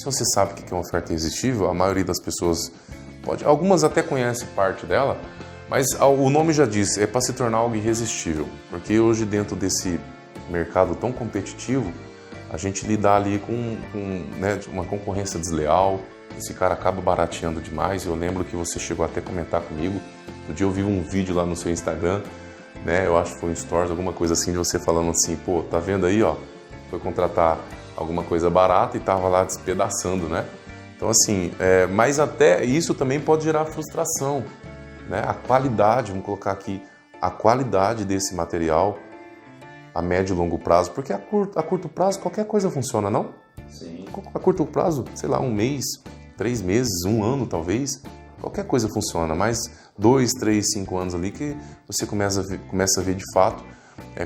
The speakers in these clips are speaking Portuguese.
se você sabe o que é uma oferta irresistível, a maioria das pessoas pode, algumas até conhecem parte dela, mas o nome já diz, é para se tornar algo irresistível, porque hoje dentro desse mercado tão competitivo, a gente lidar ali com né, uma concorrência desleal, esse cara acaba barateando demais. Eu lembro que você chegou até a comentar comigo, no dia eu vi um vídeo lá no seu Instagram, né, eu acho que foi um Stories, alguma coisa assim, de você falando assim, pô, tá vendo aí, ó, foi contratar alguma coisa barata e tava lá despedaçando, né? Então assim, mas até isso também pode gerar frustração, né? A qualidade, vamos colocar aqui, a qualidade desse material a médio e longo prazo, porque a curto prazo qualquer coisa funciona, não? Sim. A curto prazo, sei lá, 1 mês, 3 meses, 1 ano talvez, qualquer coisa funciona, mas 2, 3, 5 anos ali que você começa a ver de fato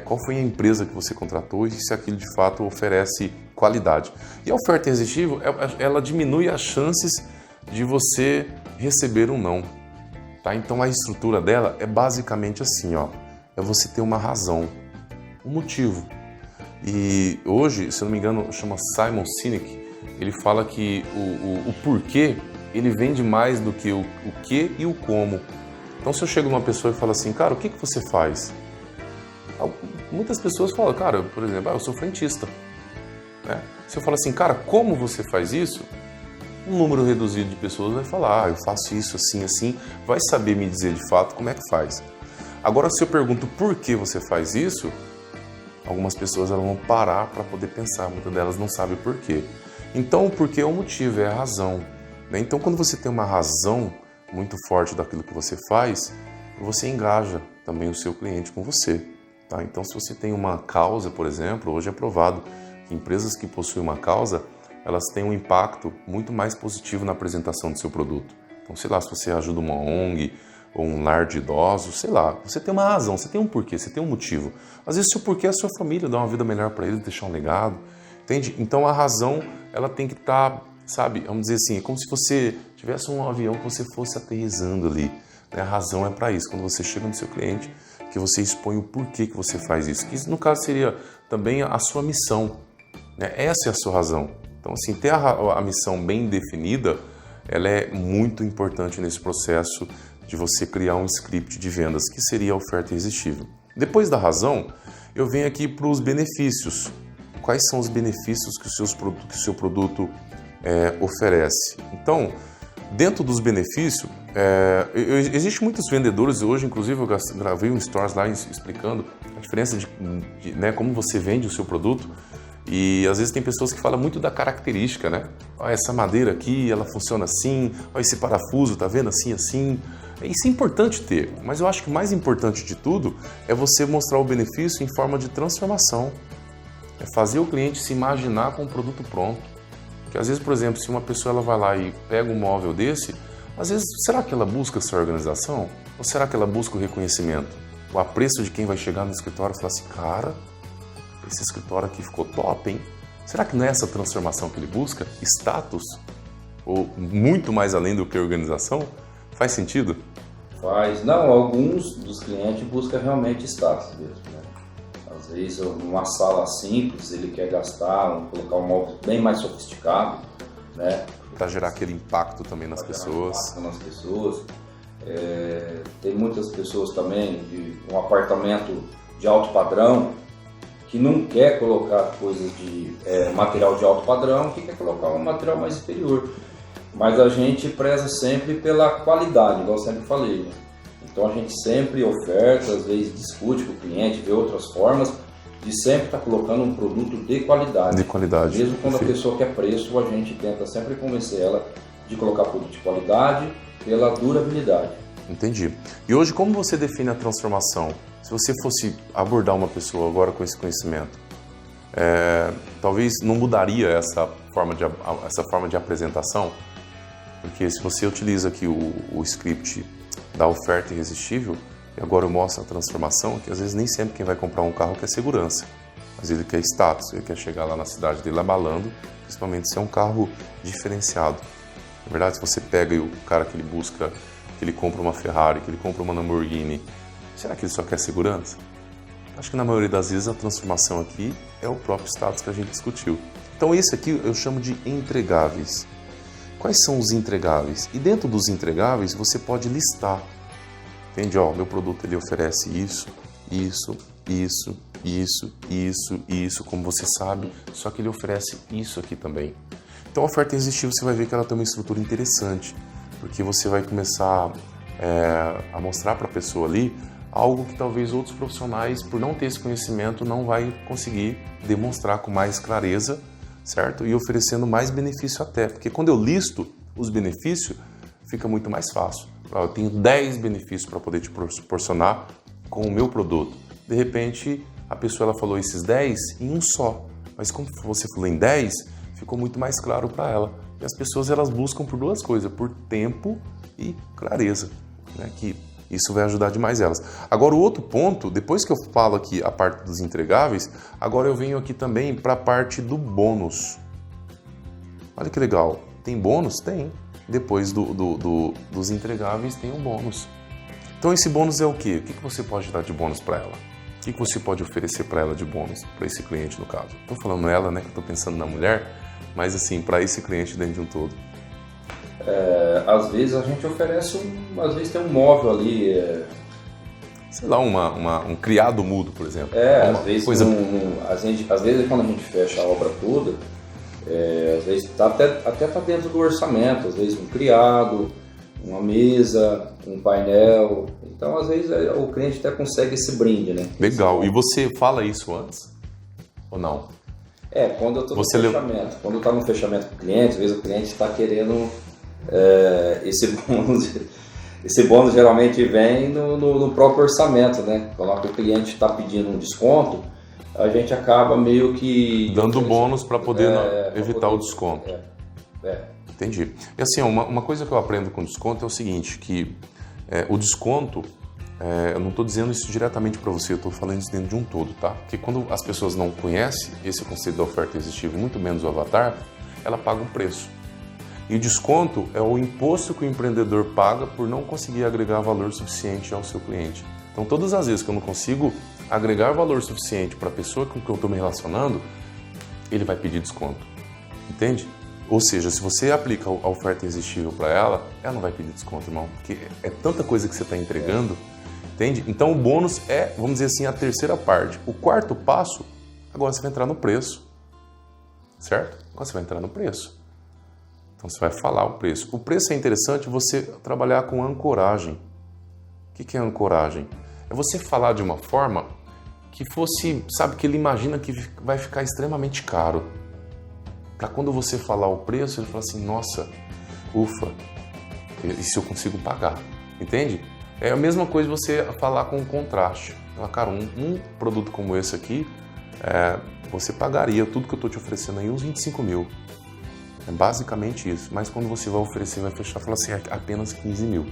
qual foi a empresa que você contratou e se aquilo de fato oferece qualidade. E a oferta irresistível, ela diminui as chances de você receber um não. Tá? Então a estrutura dela é basicamente assim, ó, é você ter uma razão, um motivo. E hoje, se eu não me engano, chama Simon Sinek, ele fala que o porquê, ele vende mais do que o que e o como. Então se eu chego numa pessoa e falo assim, cara, o que você faz? Muitas pessoas falam, cara, por exemplo, eu sou frentista. Né? Se eu falo assim, cara, como você faz isso? Um número reduzido de pessoas vai falar, eu faço isso assim, assim, vai saber me dizer de fato como é que faz. Agora, se eu pergunto por que você faz isso, algumas pessoas elas vão parar para poder pensar, muitas delas não sabem o porquê. Então, o porquê é o motivo, é a razão. Né? Então, quando você tem uma razão muito forte daquilo que você faz, você engaja também o seu cliente com você. Tá? Então, se você tem uma causa, por exemplo, hoje é provado que empresas que possuem uma causa, elas têm um impacto muito mais positivo na apresentação do seu produto. Então, sei lá, se você ajuda uma ONG ou um lar de idosos, sei lá, você tem uma razão, você tem um porquê, você tem um motivo. Às vezes, o seu porquê é a sua família, dar uma vida melhor para eles, deixar um legado, entende? Então, a razão, ela tem que estar, sabe, vamos dizer assim, é como se você tivesse um avião que você fosse aterrissando ali. Né? A razão é para isso, quando você chega no seu cliente, que você expõe o porquê que você faz isso. Que isso, no caso, seria também a sua missão. Né? Essa é a sua razão. Então, assim, ter a missão bem definida, ela é muito importante nesse processo de você criar um script de vendas, que seria a oferta irresistível. Depois da razão, eu venho aqui para os benefícios. Quais são os benefícios que o seu produto oferece? Então, dentro dos benefícios, existem muitos vendedores hoje, inclusive eu gravei um stories lá explicando a diferença de né, como você vende o seu produto. E às vezes tem pessoas que falam muito da característica, né? Essa madeira aqui, ela funciona assim, esse parafuso, tá vendo? Assim, assim. Isso é importante ter, mas eu acho que o mais importante de tudo é você mostrar o benefício em forma de transformação. É fazer o cliente se imaginar com o produto pronto. Porque às vezes, por exemplo, se uma pessoa ela vai lá e pega um móvel desse, às vezes, será que ela busca essa organização? Ou será que ela busca o reconhecimento? O apreço de quem vai chegar no escritório e falar assim, cara, esse escritório aqui ficou top, hein? Será que não é essa transformação que ele busca? Status? Ou muito mais além do que organização? Faz sentido? Faz. Não, alguns dos clientes buscam realmente status mesmo, né? Às vezes, uma sala simples, ele quer gastar, colocar um móvel bem mais sofisticado, né? Para gerar aquele impacto também nas pessoas. Tem muitas pessoas também de um apartamento de alto padrão que não quer colocar coisas de material de alto padrão, que quer colocar um material mais superior. Mas a gente preza sempre pela qualidade, igual eu sempre falei. Né? Então a gente sempre oferta, às vezes discute com o cliente, vê outras formas de sempre estar colocando um produto de qualidade. De qualidade. Mesmo quando Perfeito. a pessoa quer preço, a gente tenta sempre convencer ela de colocar produto de qualidade pela durabilidade. Entendi. E hoje, como você define a transformação? Se você fosse abordar uma pessoa agora com esse conhecimento, talvez não mudaria essa forma de apresentação? Porque se você utiliza aqui o script da oferta irresistível, e agora eu mostro a transformação, que às vezes nem sempre quem vai comprar um carro quer segurança, mas ele quer status, ele quer chegar lá na cidade dele abalando, principalmente se é um carro diferenciado. Na verdade, se você pega o cara que ele busca, que ele compra uma Ferrari, que ele compra uma Lamborghini, será que ele só quer segurança? Acho que na maioria das vezes a transformação aqui é o próprio status que a gente discutiu. Então esse aqui eu chamo de entregáveis. Quais são os entregáveis? E dentro dos entregáveis você pode listar. Entende? Ó, meu produto ele oferece isso, isso, isso, isso, isso, isso, como você sabe, só que ele oferece isso aqui também. Então a oferta irresistível você vai ver que ela tem uma estrutura interessante, porque você vai começar a mostrar para a pessoa ali algo que talvez outros profissionais, por não ter esse conhecimento, não vai conseguir demonstrar com mais clareza, certo? E oferecendo mais benefício até, porque quando eu listo os benefícios, fica muito mais fácil. Eu tenho 10 benefícios para poder te proporcionar com o meu produto. De repente, a pessoa ela falou esses 10 em um só, mas como você falou em 10, ficou muito mais claro para ela. E as pessoas elas buscam por duas coisas, por tempo e clareza, né? Que isso vai ajudar demais elas. Agora o outro ponto, depois que eu falo aqui a parte dos entregáveis, agora eu venho aqui também para a parte do bônus. Olha que legal, tem bônus? Tem. Depois dos entregáveis tem um bônus. Então esse bônus é o quê? O que você pode dar de bônus para ela? O que você pode oferecer para ela de bônus, para esse cliente no caso? Estou falando ela, né, que estou pensando na mulher, mas assim, para esse cliente dentro de um todo. Às vezes a gente oferece às vezes tem um móvel ali. Sei lá, um criado mudo, por exemplo. Às vezes às vezes quando a gente fecha a obra toda, às vezes até tá dentro do orçamento, às vezes um criado, uma mesa, um painel. Então, às vezes, o cliente até consegue esse brinde, né? Legal. E você fala isso antes? Ou não? Quando eu estou no fechamento. Quando está no fechamento com o cliente, às vezes o cliente está querendo esse bônus. Esse bônus geralmente vem no próprio orçamento, né? Quando o cliente está pedindo um desconto, a gente acaba meio que... dando bônus para poder evitar o desconto. Entendi. E assim, uma coisa que eu aprendo com desconto é o seguinte, que o desconto, eu não estou dizendo isso diretamente para você, eu estou falando isso dentro de um todo, tá? Porque quando as pessoas não conhecem esse conceito da oferta irresistível, muito menos o avatar, ela paga um preço. E o desconto é o imposto que o empreendedor paga por não conseguir agregar valor suficiente ao seu cliente. Então, todas as vezes que eu não consigo agregar valor suficiente para a pessoa com que eu estou me relacionando, ele vai pedir desconto. Entende? Ou seja, se você aplica a oferta irresistível para ela não vai pedir desconto, irmão. Porque é tanta coisa que você está entregando, entende? Então, o bônus é, vamos dizer assim, a terceira parte. O quarto passo, agora você vai entrar no preço. Certo? Agora você vai entrar no preço. Então, você vai falar o preço. O preço é interessante você trabalhar com ancoragem. O que é ancoragem? É você falar de uma forma que fosse, sabe, que ele imagina que vai ficar extremamente caro. Para quando você falar o preço, ele fala assim, nossa, ufa, isso eu consigo pagar. Entende? É a mesma coisa você falar com contraste. Cara, um produto como esse aqui, você pagaria tudo que eu estou te oferecendo aí, uns 25 mil. É basicamente isso. Mas quando você vai oferecer, vai fechar, fala assim, apenas 15 mil.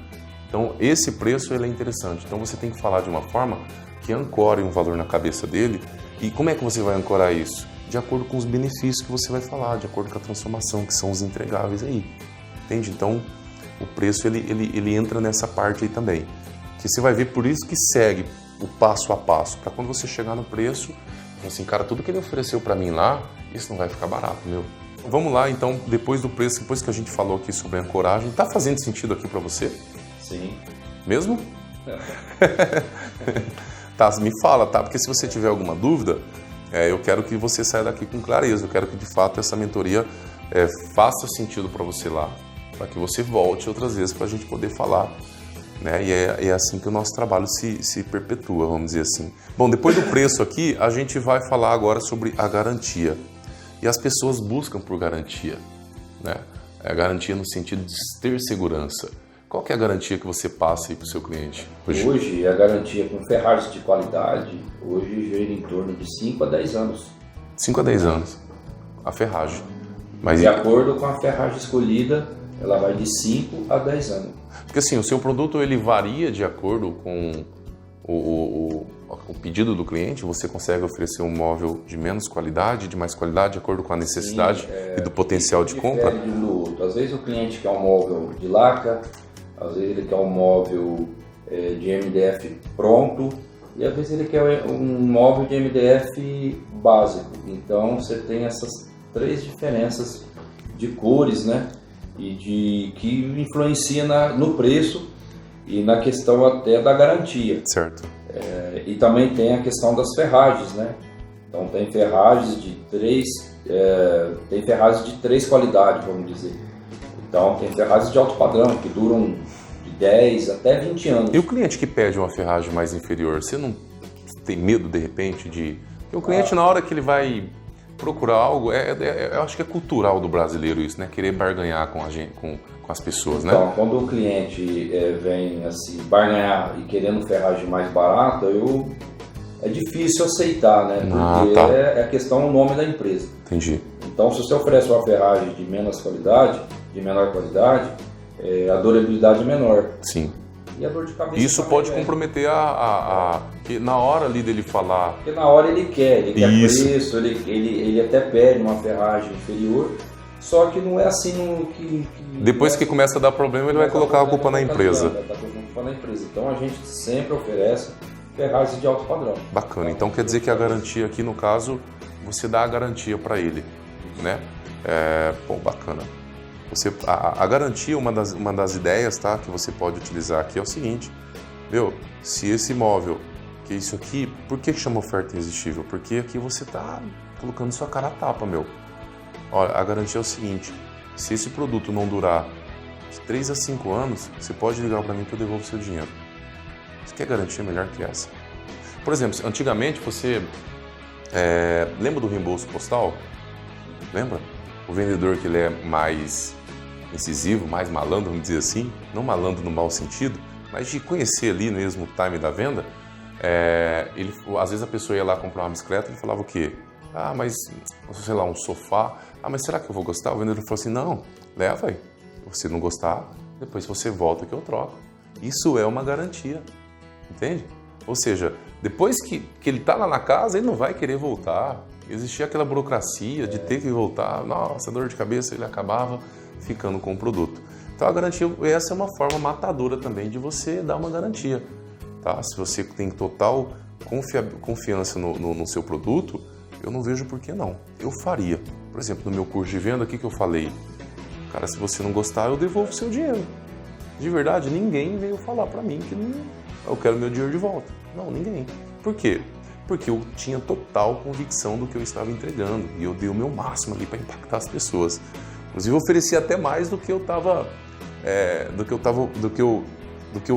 Então, esse preço ele é interessante. Então, você tem que falar de uma forma que ancore um valor na cabeça dele. E como é que você vai ancorar isso? De acordo com os benefícios que você vai falar, de acordo com a transformação, que são os entregáveis aí. Entende? Então, o preço ele entra nessa parte aí também. Que você vai ver, por isso que segue o passo a passo. Para quando você chegar no preço, assim, cara, tudo que ele ofereceu para mim lá, isso não vai ficar barato, meu. Vamos lá, então, depois do preço, depois que a gente falou aqui sobre a ancoragem, tá fazendo sentido aqui para você? Sim. Mesmo? Tá, me fala, tá? Porque se você tiver alguma dúvida, eu quero que você saia daqui com clareza. Eu quero que, de fato, essa mentoria faça sentido para você lá, para que você volte outras vezes para a gente poder falar. Né? E é assim que o nosso trabalho se perpetua, vamos dizer assim. Bom, depois do preço aqui, a gente vai falar agora sobre a garantia. E as pessoas buscam por garantia, né? A garantia no sentido de ter segurança. Qual que é a garantia que você passa aí para o seu cliente? Hoje, a garantia com ferragens de qualidade, hoje gira em torno de 5 a 10 anos. 5 a 10 anos, a ferragem. Mas de acordo com a ferragem escolhida, ela vai de 5 a 10 anos. Porque assim, o seu produto ele varia de acordo com o pedido do cliente, você consegue oferecer um móvel de menos qualidade, de mais qualidade, de acordo com a necessidade e do potencial de compra? De um do outro. Às vezes o cliente quer um móvel de laca, às vezes ele quer um móvel de MDF pronto e às vezes ele quer um móvel de MDF básico. Então você tem três diferenças de cores, né? E que influencia no preço e na questão até da garantia. Certo. E também tem a questão das ferragens, né? Então tem ferragens de três qualidades, vamos dizer. Então tem ferragens de alto padrão que duram de 10 até 20 anos. E o cliente que pede uma ferragem mais inferior, você não tem medo de repente de... Porque o cliente na hora que ele vai procurar algo, eu acho que é cultural do brasileiro isso, né? Querer barganhar com a gente, com as pessoas, né? Então, quando o cliente vem assim, barganhar e querendo ferragem mais barata, é difícil aceitar, né? Porque tá. é a questão do nome da empresa. Entendi. Então, se você oferece uma ferragem de menor qualidade, a durabilidade é menor. Sim. E a dor de cabeça Isso pode comprometer que na hora ali dele falar... Porque na hora ele quer Isso. preço, ele até pede uma ferragem inferior, só que não é assim que Depois que começa a dar problema, ele vai colocar a culpa na empresa. Vai estar colocando a culpa na empresa. Então a gente sempre oferece ferragens de alto padrão. Bacana. Então quer dizer que a garantia aqui, no caso, você dá a garantia para ele, né? Bacana. A garantia, uma das ideias, tá, que você pode utilizar aqui é o seguinte, se esse imóvel, que isso aqui, por que chama oferta irresistível? Porque aqui você está colocando sua cara a tapa, Olha, a garantia é o seguinte, se esse produto não durar de 3 a 5 anos, você pode ligar para mim que eu devolvo o seu dinheiro. Você quer garantia melhor que essa? Por exemplo, antigamente você lembra do reembolso postal? Lembra? O vendedor que ele é mais incisivo, mais malandro, vamos dizer assim, não malandro no mau sentido, mas de conhecer ali mesmo o time da venda, às vezes a pessoa ia lá comprar uma bicicleta e ele falava o quê? Mas, sei lá, um sofá, mas será que eu vou gostar? O vendedor falou assim, não, leva aí, se você não gostar, depois você volta que eu troco. Isso é uma garantia, entende? Ou seja, depois que ele está lá na casa, ele não vai querer voltar. Existia aquela burocracia de ter que voltar, nossa, dor de cabeça, ele acabava ficando com o produto. Então a garantia, essa é uma forma matadora também de você dar uma garantia. Tá? Se você tem total confiança no seu produto, eu não vejo por que não. Eu faria. Por exemplo, no meu curso de venda, o que eu falei? Cara, se você não gostar, eu devolvo o seu dinheiro. De verdade, ninguém veio falar para mim que eu quero meu dinheiro de volta. Não, ninguém. Por quê? Porque eu tinha total convicção do que eu estava entregando e eu dei o meu máximo ali para impactar as pessoas. Inclusive, eu ofereci até mais do que o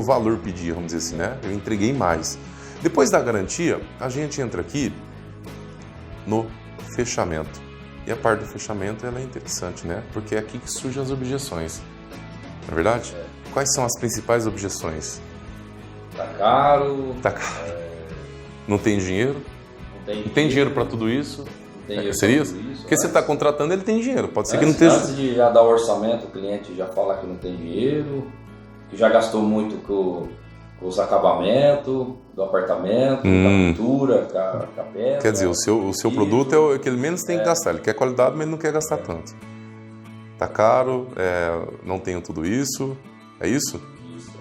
valor pedia, vamos dizer assim, né? Eu entreguei mais. Depois da garantia, a gente entra aqui no fechamento. E a parte do fechamento ela é interessante, né? Porque é aqui que surgem as objeções. Não é verdade? Quais são as principais objeções? Tá caro. Não tem dinheiro? Não tem dinheiro para tudo isso? Seria isso? Porque você está contratando, ele tem dinheiro. Pode ser que não esteja... Antes de já dar o orçamento, o cliente já fala que não tem dinheiro, que já gastou muito com os acabamentos do apartamento, com a pintura, com a pedra. Quer dizer, o seu produto é o que ele menos tem que gastar. Ele quer qualidade, mas ele não quer gastar tanto. Tá caro, não tenho tudo isso. É isso? Isso.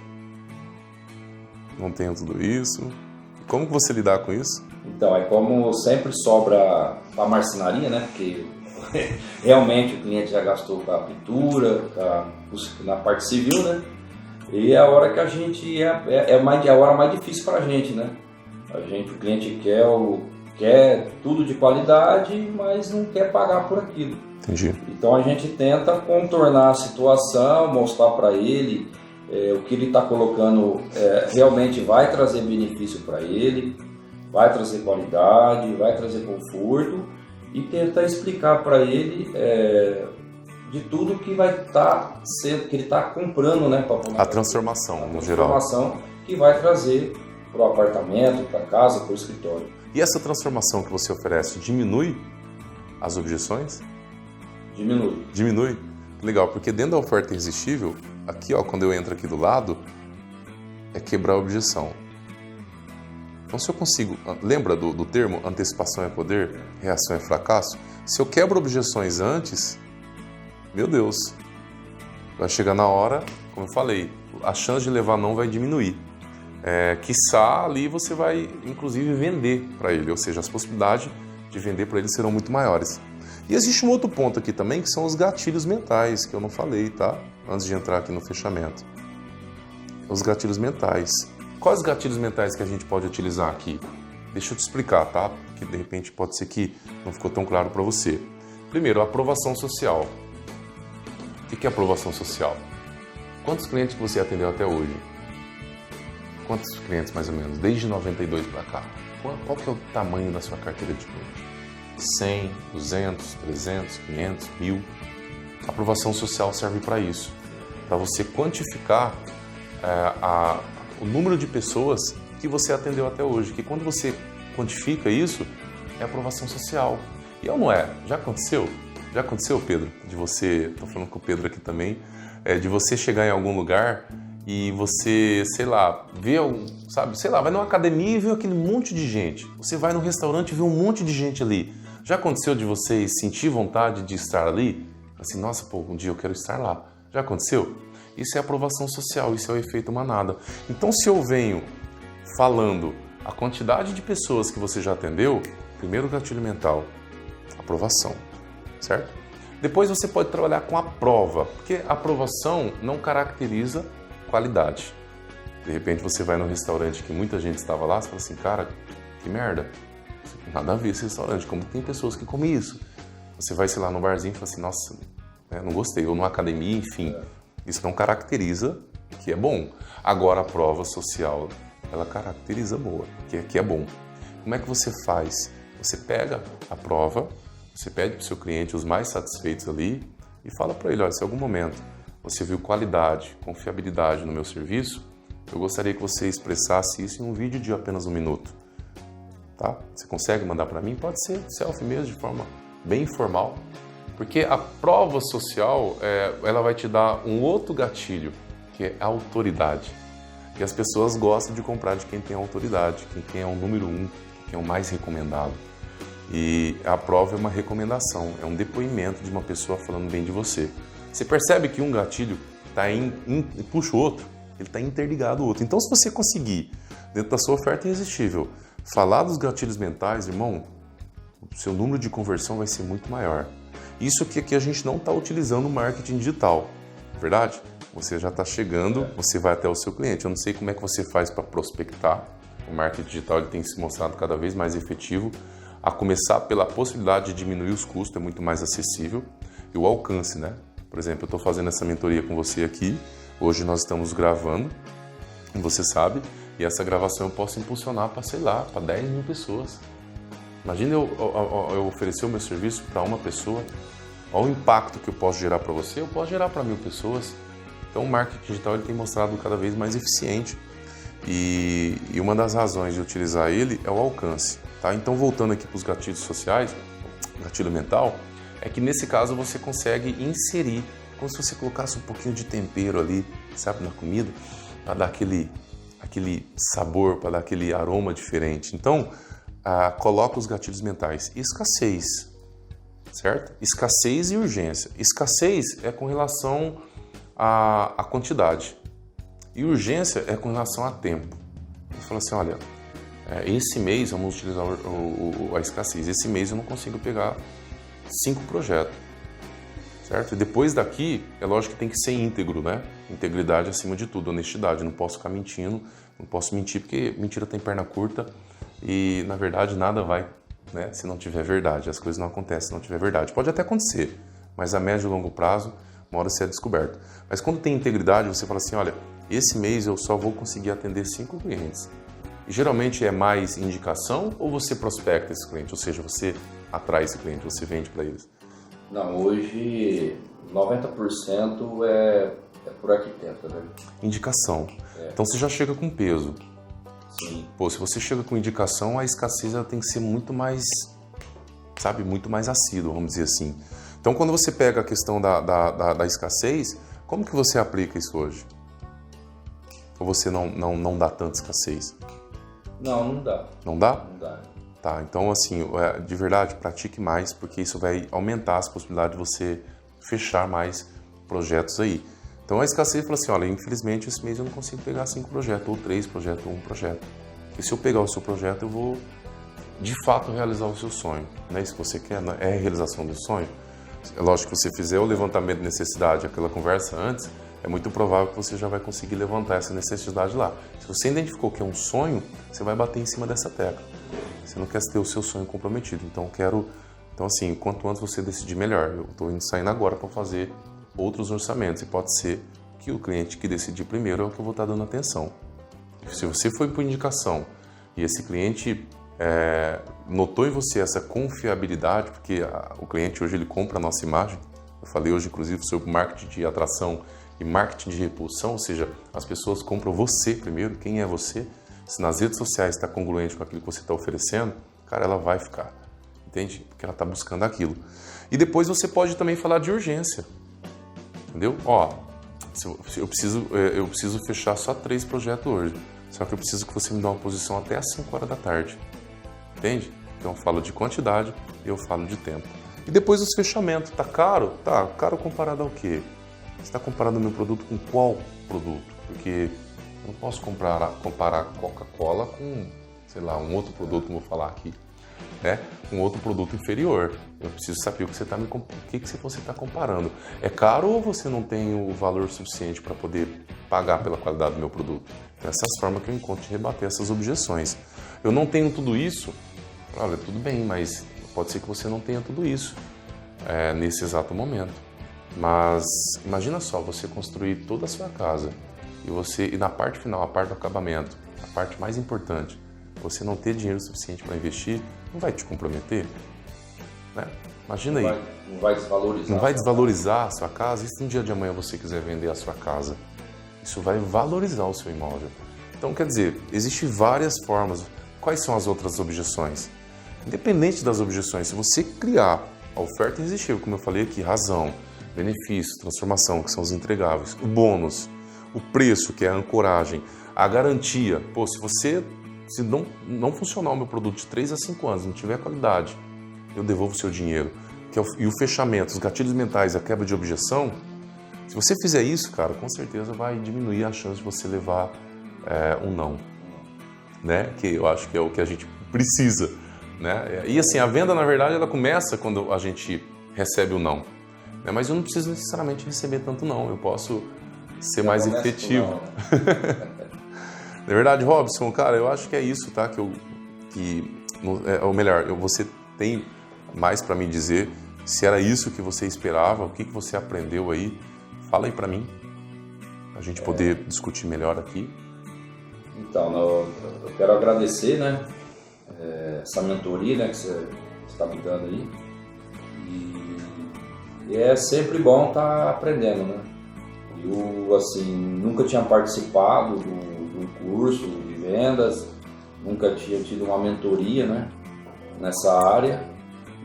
Não tenho tudo isso. Como que você lidar com isso? Então, é como sempre sobra para a marcenaria, né? Porque realmente o cliente já gastou com a pintura, na parte civil, né? E é a hora que a gente é a hora mais difícil para a gente, né? O cliente quer tudo de qualidade, mas não quer pagar por aquilo. Entendi. Então a gente tenta contornar a situação, mostrar para ele o que ele está colocando realmente vai trazer benefício para ele, vai trazer qualidade, vai trazer conforto e tentar explicar para ele de tudo que vai estar sendo, que ele está comprando, né? A transformação, no geral. A transformação que vai trazer para o apartamento, para a casa, para o escritório. E essa transformação que você oferece diminui as objeções? Diminui. Diminui? Legal, porque dentro da oferta irresistível, aqui ó, quando eu entro aqui do lado, é quebrar a objeção. Então se eu consigo, lembra do termo antecipação é poder, reação é fracasso? Se eu quebro objeções antes, meu Deus, vai chegar na hora, como eu falei, a chance de levar não vai diminuir. Quiçá ali você vai inclusive vender para ele, ou seja, as possibilidades de vender para ele serão muito maiores. E existe um outro ponto aqui também, que são os gatilhos mentais, que eu não falei, tá? Antes de entrar aqui no fechamento. Os gatilhos mentais. Quais os gatilhos mentais que a gente pode utilizar aqui? Deixa eu te explicar, tá? Porque de repente pode ser que não ficou tão claro para você. Primeiro, a aprovação social. O que é aprovação social? Quantos clientes você atendeu até hoje? Quantos clientes, mais ou menos? Desde 92 para cá. Qual que é o tamanho da sua carteira de cliente? 100, 200, 300, 500, 1000. A aprovação social serve para isso. Para você quantificar o número de pessoas que você atendeu até hoje. Que quando você quantifica isso, é aprovação social. E ou não é? Já aconteceu? Já aconteceu, Pedro? De você, estou falando com o Pedro aqui também, de você chegar em algum lugar e você, sei lá, vê, sabe, sei lá, vai numa academia e vê aquele monte de gente. Você vai num restaurante e vê um monte de gente ali. Já aconteceu de você sentir vontade de estar ali? Assim, nossa, pô, um dia eu quero estar lá. Já aconteceu? Isso é aprovação social, isso é o efeito manada. Então, se eu venho falando a quantidade de pessoas que você já atendeu, primeiro gatilho mental, aprovação, certo? Depois você pode trabalhar com a prova, porque a aprovação não caracteriza qualidade. De repente você vai num restaurante que muita gente estava lá, você fala assim, cara, que merda, nada a ver esse restaurante, como tem pessoas que comem isso. Você vai, sei lá, no barzinho e fala assim, nossa, não gostei, ou numa academia, enfim. Isso não caracteriza que é bom. Agora a prova social, ela caracteriza boa, que é bom. Como é que você faz? Você pega a prova, você pede para o seu cliente os mais satisfeitos ali e fala para ele, olha, se em algum momento você viu qualidade, confiabilidade no meu serviço, eu gostaria que você expressasse isso em um vídeo de apenas 1 minuto. Tá? Você consegue mandar para mim? Pode ser selfie mesmo, de forma bem informal. Porque a prova social, ela vai te dar um outro gatilho, que é a autoridade. E as pessoas gostam de comprar de quem tem autoridade, quem é o número 1, quem é o mais recomendado. E a prova é uma recomendação, é um depoimento de uma pessoa falando bem de você. Você percebe que um gatilho puxa o outro, ele está interligado ao outro. Então, se você conseguir, dentro da sua oferta irresistível, falar dos gatilhos mentais, irmão, o seu número de conversão vai ser muito maior. Isso que aqui a gente não está utilizando o marketing digital, verdade? Você já está chegando, você vai até o seu cliente. Eu não sei como é que você faz para prospectar. O marketing digital ele tem se mostrado cada vez mais efetivo, a começar pela possibilidade de diminuir os custos, é muito mais acessível, e o alcance, né? Por exemplo, eu estou fazendo essa mentoria com você aqui, hoje nós estamos gravando, você sabe, e essa gravação eu posso impulsionar para, sei lá, para 10 mil pessoas. Imagina eu oferecer o meu serviço para uma pessoa, olha o impacto que eu posso gerar para você, eu posso gerar para 1000 pessoas. Então o marketing digital ele tem mostrado cada vez mais eficiente e uma das razões de utilizar ele é o alcance. Tá? Então voltando aqui para os gatilhos sociais, gatilho mental, é que nesse caso você consegue inserir, como se você colocasse um pouquinho de tempero ali, sabe, na comida, para dar aquele sabor, para dar aquele aroma diferente. Então, coloca os gatilhos mentais. Escassez, certo? Escassez e urgência. Escassez é com relação à quantidade. E urgência é com relação a tempo. Você fala assim, olha, esse mês vamos utilizar a escassez. Esse mês eu não consigo pegar 5 projetos, certo? E depois daqui, é lógico que tem que ser íntegro, né? Integridade acima de tudo, honestidade. Não posso ficar mentindo, não posso mentir, porque mentira tem perna curta e, na verdade, nada vai, né? Se não tiver verdade. As coisas não acontecem se não tiver verdade. Pode até acontecer, mas a médio e longo prazo, uma hora você é descoberto. Mas quando tem integridade, você fala assim, olha, esse mês eu só vou conseguir atender 5 clientes. E geralmente é mais indicação ou você prospecta esse cliente? Ou seja, você atrai esse cliente, você vende para eles? Não, hoje 90% é por arquiteto, né? Indicação. Então você já chega com peso. Sim. Pô, se você chega com indicação, a escassez ela tem que ser muito mais, sabe, muito mais assídua, vamos dizer assim. Então quando você pega a questão da escassez, como que você aplica isso hoje? Ou você não dá tanta escassez? Não dá. Não dá? Não dá. Tá, então assim, de verdade, pratique mais, porque isso vai aumentar as possibilidades de você fechar mais projetos aí. Então a escassez fala assim, olha, infelizmente esse mês eu não consigo pegar 5 projetos, ou 3 projetos, ou 1 projeto. E se eu pegar o seu projeto, eu vou de fato realizar o seu sonho. Não é isso que você quer? Não é a realização do sonho? É lógico que você fizer o levantamento de necessidade, aquela conversa antes, é muito provável que você já vai conseguir levantar essa necessidade lá. Se você identificou que é um sonho, você vai bater em cima dessa tecla. Você não quer ter o seu sonho comprometido. Então, assim, quanto antes você decidir, melhor. Eu estou saindo agora para fazer outros orçamentos e pode ser que o cliente que decidir primeiro é o que eu vou estar dando atenção. Se você foi por indicação e esse cliente notou em você essa confiabilidade, porque o cliente hoje ele compra a nossa imagem. Eu falei hoje, inclusive, sobre marketing de atração e marketing de repulsão, ou seja, as pessoas compram você primeiro, quem é você. Se nas redes sociais está congruente com aquilo que você está oferecendo, cara, ela vai ficar, entende? Porque ela está buscando aquilo. E depois você pode também falar de urgência, entendeu? Ó, eu preciso fechar só 3 projetos hoje, só que eu preciso que você me dê uma posição até às 5 horas da tarde, entende? Então eu falo de quantidade e eu falo de tempo. E depois os fechamentos, tá caro? Tá, caro comparado ao quê? Você está comparando o meu produto com qual produto? Porque eu não posso comparar Coca-Cola com, sei lá, um outro produto, como eu vou falar aqui, né? Um outro produto inferior. Eu preciso saber o que você está comparando. É caro ou você não tem o valor suficiente para poder pagar pela qualidade do meu produto? Então, essas formas que eu encontro de rebater essas objeções. Eu não tenho tudo isso? Olha, tudo bem, mas pode ser que você não tenha tudo isso nesse exato momento. Mas imagina só, você construir toda a sua casa e na parte final, a parte do acabamento, a parte mais importante, você não ter dinheiro suficiente para investir, não vai te comprometer? Né? Imagina aí. Não vai desvalorizar. Não vai desvalorizar a sua casa? E se no dia de amanhã você quiser vender a sua casa? Isso vai valorizar o seu imóvel. Então, quer dizer, existem várias formas. Quais são as outras objeções? Independente das objeções, se você criar a oferta irresistível, como eu falei aqui, razão, benefício, transformação, que são os entregáveis, o bônus, o preço, que é a ancoragem, a garantia. Pô, se não funcionar o meu produto de 3 a 5 anos, não tiver qualidade, eu devolvo o seu dinheiro. E o fechamento, os gatilhos mentais, a quebra de objeção, se você fizer isso, cara, com certeza vai diminuir a chance de você levar um não. Né? Que eu acho que é o que a gente precisa. Né? E assim, a venda, na verdade, ela começa quando a gente recebe o não. Né? Mas eu não preciso necessariamente receber tanto não, eu posso ser mais efetivo. Não, né? Na verdade, Robson, cara, eu acho que é isso, tá? Ou melhor, você tem mais para me dizer se era isso que você esperava, o que você aprendeu aí. Fala aí para mim, a gente poder discutir melhor aqui. Então, eu quero agradecer, né, essa mentoria, né, que você está me dando aí. E é sempre bom estar aprendendo, né? Eu, assim, nunca tinha participado do curso de vendas, nunca tinha tido uma mentoria, né, nessa área.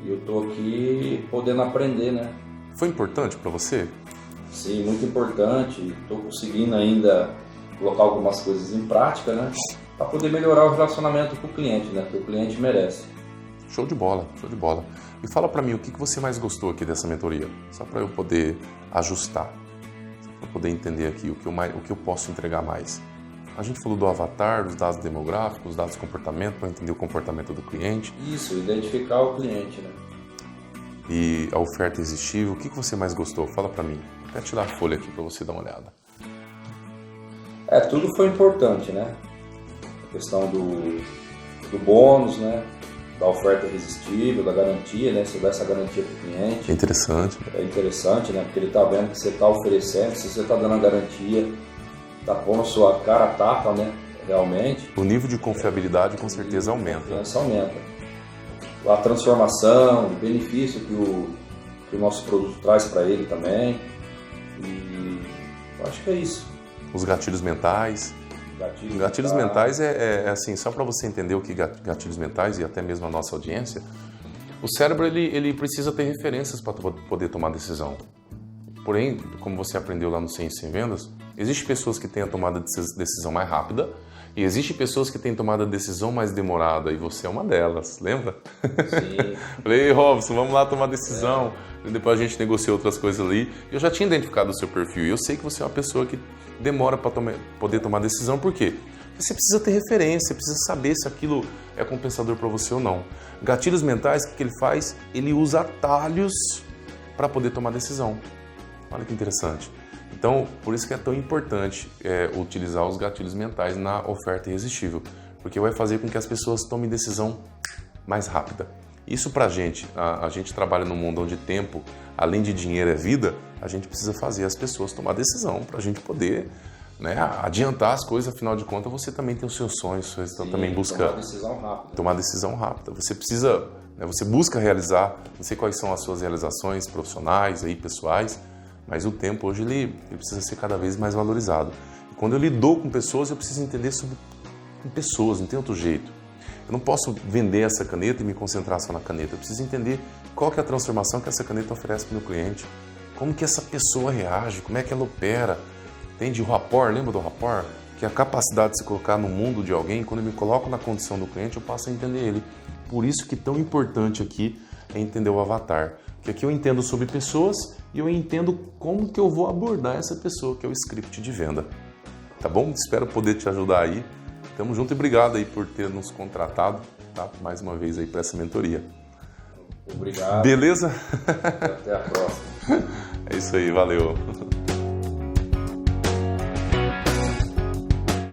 E eu estou aqui podendo aprender, né? Foi importante para você? Sim, muito importante. Estou conseguindo ainda colocar algumas coisas em prática, né? Para poder melhorar o relacionamento com o cliente, né? Porque o cliente merece. Show de bola, show de bola. E fala para mim, o que você mais gostou aqui dessa mentoria? Só para eu poder ajustar, para poder entender aqui o que eu posso entregar mais. A gente falou do avatar, dos dados demográficos, dos dados de comportamento, para entender o comportamento do cliente. Isso, identificar o cliente, né? E a oferta irresistível, o que você mais gostou? Fala para mim. Vou até tirar a folha aqui para você dar uma olhada. Tudo foi importante, né? A questão do bônus, né? Da oferta irresistível, da garantia, né? Você dá essa garantia para o cliente. É interessante. É interessante, né? Porque ele está vendo que você está oferecendo, se você está dando a garantia, está pondo a sua cara a tapa, né? Realmente. O nível de confiabilidade com certeza aumenta. A confiança aumenta. A transformação, o benefício que o nosso produto traz para ele também. E eu acho que é isso. Os gatilhos mentais. Gatilhos mentais é assim, só para você entender o que gatilhos mentais e até mesmo a nossa audiência, o cérebro ele precisa ter referências para poder tomar decisão. Porém, como você aprendeu lá no Ciência em Vendas, existem pessoas que têm a tomada de decisão mais rápida e existem pessoas que têm tomada de decisão mais demorada e você é uma delas, lembra? Sim. Falei, Robson, vamos lá tomar decisão. E depois a gente negociou outras coisas ali. Eu já tinha identificado o seu perfil e eu sei que você é uma pessoa que demora para poder tomar decisão. Por quê? Você precisa ter referência, precisa saber se aquilo é compensador para você ou não. Gatilhos mentais, o que ele faz? Ele usa atalhos para poder tomar decisão. Olha que interessante. Então, por isso que é tão importante utilizar os gatilhos mentais na oferta irresistível, porque vai fazer com que as pessoas tomem decisão mais rápida. Isso pra gente, a gente trabalha num mundo onde tempo, além de dinheiro é vida, a gente precisa fazer as pessoas tomar decisão para a gente poder, né, adiantar as coisas. Afinal de contas, você também tem os seus sonhos, você também busca tomar decisão rápida. Você precisa, né, você busca realizar, não sei quais são as suas realizações profissionais, aí, pessoais, mas o tempo hoje ele precisa ser cada vez mais valorizado. E quando eu lido com pessoas, eu preciso entender sobre pessoas, não tem outro jeito. Eu não posso vender essa caneta e me concentrar só na caneta. Eu preciso entender qual que é a transformação que essa caneta oferece para o meu cliente. Como que essa pessoa reage, como é que ela opera. Entende? O rapport, lembra do rapport? Que é a capacidade de se colocar no mundo de alguém. Quando eu me coloco na condição do cliente, eu passo a entender ele. Por isso que tão importante aqui é entender o avatar. Porque aqui eu entendo sobre pessoas e eu entendo como que eu vou abordar essa pessoa, que é o script de venda. Tá bom? Espero poder te ajudar aí. Tamo junto e obrigado aí por ter nos contratado, tá? Mais uma vez aí para essa mentoria. Obrigado. Beleza? Até a próxima. É isso aí, valeu.